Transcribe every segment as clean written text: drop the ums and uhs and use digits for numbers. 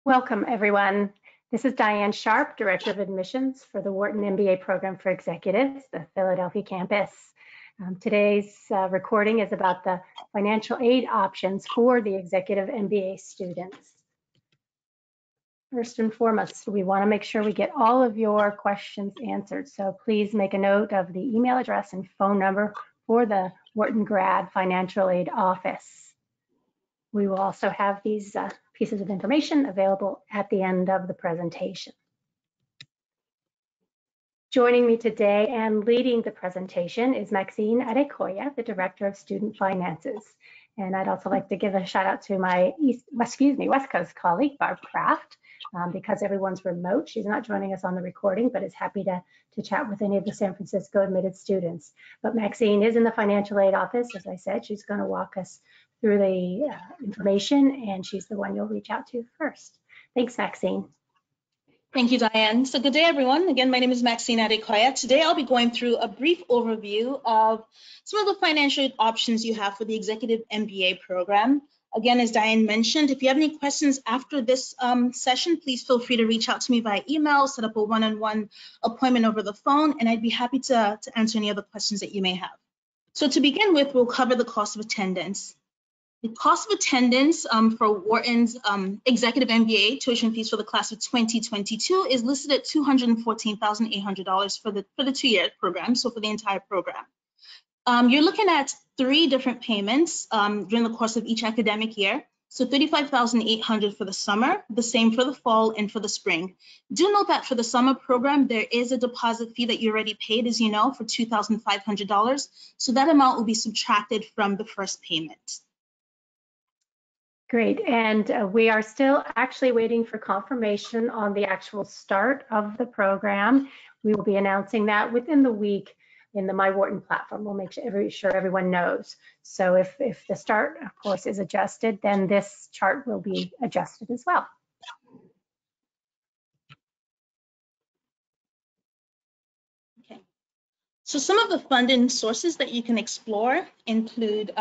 Welcome, everyone. This is Diane Sharp, Director of Admissions for the Wharton MBA Program for Executives, the Philadelphia campus. Today's recording is about the financial aid options for the Executive MBA students. First and foremost, we want to make sure we get all of your questions answered. So please make a note of the email address and phone number for the Wharton Grad Financial Aid Office. We will also have these pieces of information available at the end of the presentation. Joining me today and leading the presentation is Maxine Adekoya, the Director of Student Finances. And I'd also like to give a shout out to my West Coast colleague, Barb Kraft, because everyone's remote. She's not joining us on the recording, but is happy to chat with any of the San Francisco admitted students. But Maxine is in the financial aid office. As I said, she's going to walk us through the information, and she's the one you'll reach out to first. Thanks, Maxine. Thank you, Diane. So good day, everyone. Again, my name is Maxine Adekoya. Today, I'll be going through a brief overview of some of the financial aid options you have for the Executive MBA program. Again, as Diane mentioned, if you have any questions after this session, please feel free to reach out to me via email, set up a one-on-one appointment over the phone, and I'd be happy to answer any other questions that you may have. So to begin with, we'll cover the cost of attendance. The cost of attendance for Wharton's Executive MBA tuition fees for the class of 2022 is listed at $214,800 for the 2-year program, so for the entire program. You're looking at 3 different payments during the course of each academic year. So $35,800 for the summer, the same for the fall and for the spring. Do note that for the summer program, there is a deposit fee that you already paid, as you know, for $2,500. So that amount will be subtracted from the first payment. Great, and we are still actually waiting for confirmation on the actual start of the program. We will be announcing that within the week in the My Wharton platform. We'll make sure everyone knows. So if the start, of course, is adjusted, then this chart will be adjusted as well. Okay, so some of the funding sources that you can explore include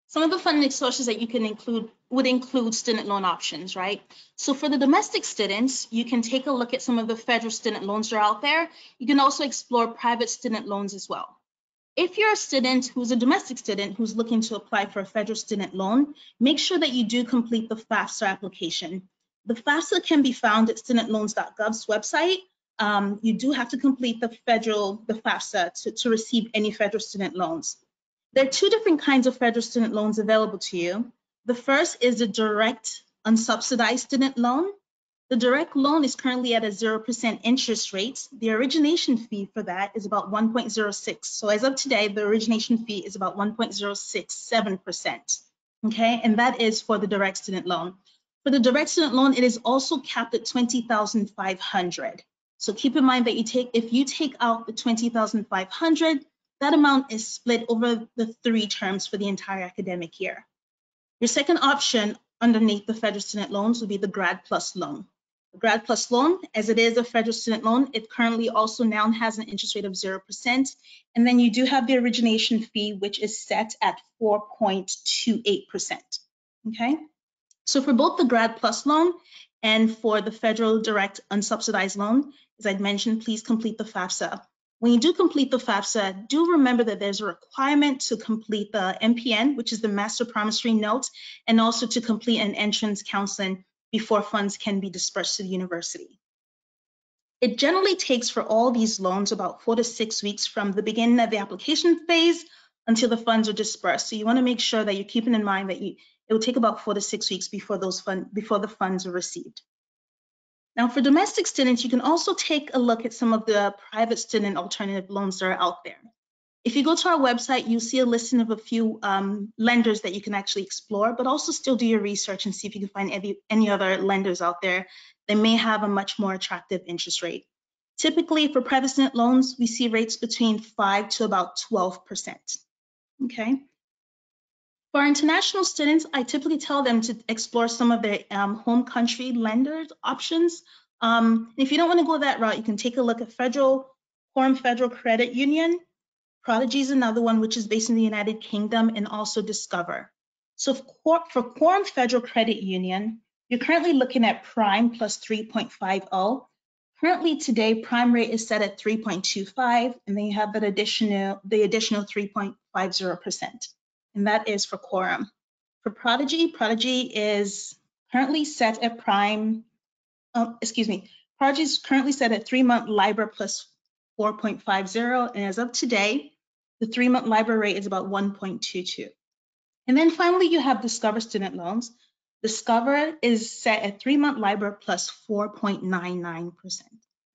some of the funding sources that you can would include student loan options, right? So for the domestic students, you can take a look at some of the federal student loans that are out there. You can also explore private student loans as well. If you're a student who's a domestic student who's looking to apply for a federal student loan, make sure that you do complete the FAFSA application. The FAFSA can be found at studentloans.gov's website. You do have to complete the FAFSA to receive any federal student loans. There are 2 different kinds of federal student loans available to you. The first is the direct unsubsidized student loan. The direct loan is currently at a 0% interest rate. The origination fee for that is about 1.06. So as of today, the origination fee is about 1.067%. Okay, and that is for the direct student loan. For the direct student loan, it is also capped at $20,500. So keep in mind that if you take out the $20,500, that amount is split over the 3 terms for the entire academic year. Your second option underneath the federal student loans would be the Grad Plus loan. The Grad Plus loan, as it is a federal student loan, it currently also now has an interest rate of 0%. And then you do have the origination fee, which is set at 4.28%. Okay? So for both the Grad Plus loan and for the federal direct unsubsidized loan, as I'd mentioned, please complete the FAFSA. When you do complete the FAFSA, do remember that there's a requirement to complete the MPN, which is the Master Promissory Note, and also to complete an entrance counseling before funds can be dispersed to the university. It generally takes for all these loans about 4 to 6 weeks from the beginning of the application phase until the funds are dispersed. So you want to make sure that you're keeping in mind that it will take about 4 to 6 weeks before the funds are received. Now, for domestic students, you can also take a look at some of the private student alternative loans that are out there. If you go to our website, you'll see a listing of a few lenders that you can actually explore, but also still do your research and see if you can find any other lenders out there that may have a much more attractive interest rate. Typically, for private student loans, we see rates between 5 to about 12%. Okay. For our international students, I typically tell them to explore some of their home country lenders options. If you don't want to go that route, you can take a look at Quorum Federal Credit Union. Prodigy is another one, which is based in the United Kingdom, and also Discover. So for Quorum Federal Credit Union, you're currently looking at prime plus 3.50. Currently today, prime rate is set at 3.25, and then you have the additional 3.50%. And that is for Quorum. For Prodigy, Prodigy is currently set at prime, Prodigy is currently set at 3-month LIBOR plus 4.50, and as of today, the 3-month LIBOR rate is about 1.22. And then finally, you have Discover Student Loans. Discover is set at 3-month LIBOR plus 4.99%.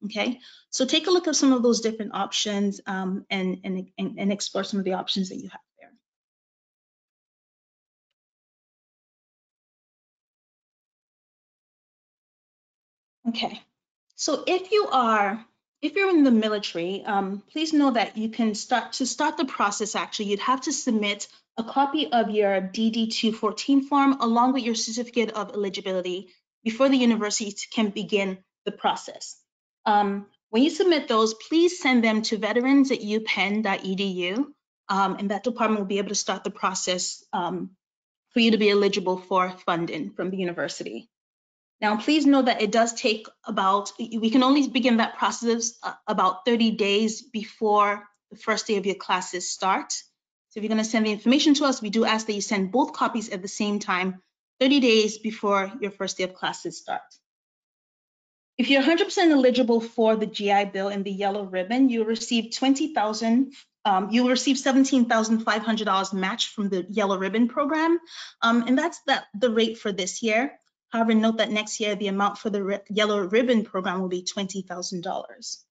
Okay, so take a look at some of those different options and explore some of the options that you have there. Okay, so if you're in the military, please know that you can start the process. Actually, you'd have to submit a copy of your DD-214 form along with your certificate of eligibility before the university can begin the process. When you submit those, please send them to veterans@upenn.edu, and that department will be able to start the process for you to be eligible for funding from the university. Now, please know that it does take we can only begin that process about 30 days before the first day of your classes start. So if you're going to send the information to us, we do ask that you send both copies at the same time, 30 days before your first day of classes start. If you're 100% eligible for the GI Bill and the yellow ribbon, you'll receive $17,500 matched from the yellow ribbon program, and that's the rate for this year. However, note that next year the amount for the yellow ribbon program will be $20,000.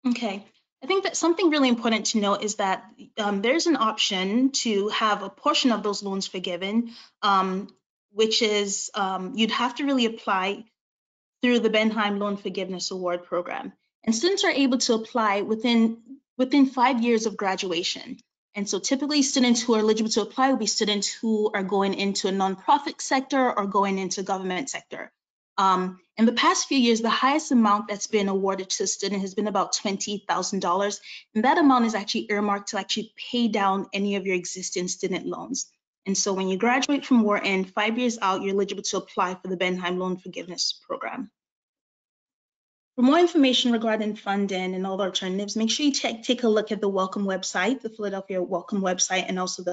Okay, I think that something really important to note is that there's an option to have a portion of those loans forgiven, which is you'd have to really apply through the Benheim Loan Forgiveness Award Program. And students are able to apply within 5 years of graduation. And so typically students who are eligible to apply will be students who are going into a nonprofit sector or going into government sector. In the past few years, the highest amount that's been awarded to a student has been about $20,000. And that amount is actually earmarked to actually pay down any of your existing student loans. And so when you graduate from Wharton, 5 years out, you're eligible to apply for the Benheim Loan Forgiveness Program. For more information regarding funding and all the alternatives, make sure you take a look at the Welcome website, the Philadelphia Welcome website, and also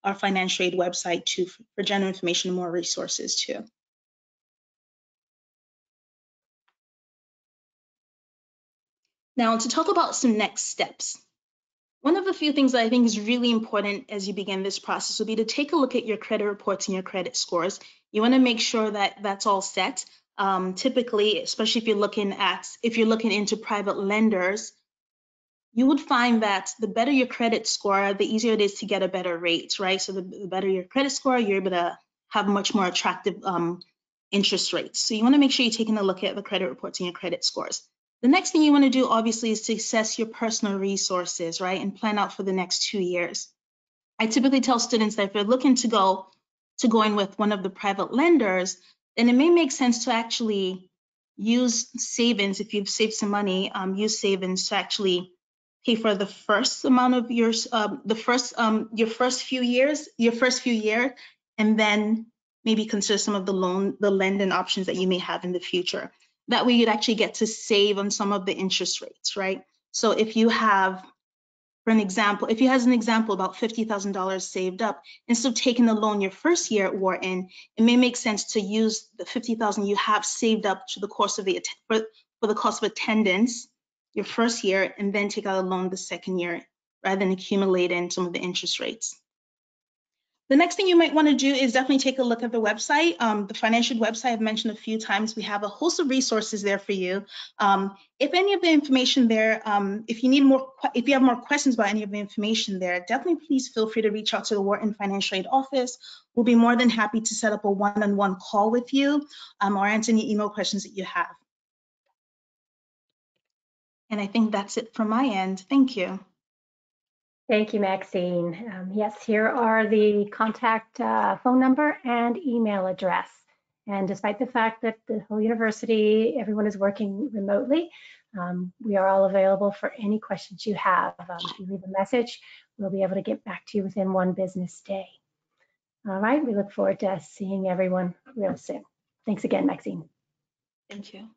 our financial aid website too, for general information and more resources too. Now, to talk about some next steps. One of the few things that I think is really important as you begin this process will be to take a look at your credit reports and your credit scores. You want to make sure that that's all set. Typically, especially if you're looking into private lenders, you would find that the better your credit score, the easier it is to get a better rate, right? So the better your credit score, you're able to have much more attractive interest rates. So you want to make sure you're taking a look at the credit reports and your credit scores. The next thing you want to do, obviously, is to assess your personal resources, right, and plan out for the next 2 years. I typically tell students that if they're looking to go in with one of the private lenders, then it may make sense to actually use savings. If you've saved some money, use savings to actually pay for the first amount of your first few years, and then maybe consider some of the lending options that you may have in the future. That way you'd actually get to save on some of the interest rates, right? So if you have, for an example, about $50,000 saved up, instead of taking a loan your first year at Wharton, it may make sense to use the $50,000 you have saved up to the course of for the cost of attendance your first year, and then take out a loan the second year, rather than accumulating some of the interest rates. The next thing you might want to do is definitely take a look at the website. The financial website I've mentioned a few times. We have a host of resources there for you. If any of the information there, if you have more questions about any of the information there, definitely please feel free to reach out to the Wharton Financial Aid Office. We'll be more than happy to set up a one-on-one call with you or answer any email questions that you have. And I think that's it from my end. Thank you. Thank you, Maxine. Yes, here are the contact phone number and email address. And despite the fact that the whole university, everyone is working remotely, we are all available for any questions you have. If you leave a message, we'll be able to get back to you within 1 business day. All right, we look forward to seeing everyone real soon. Thanks again, Maxine. Thank you.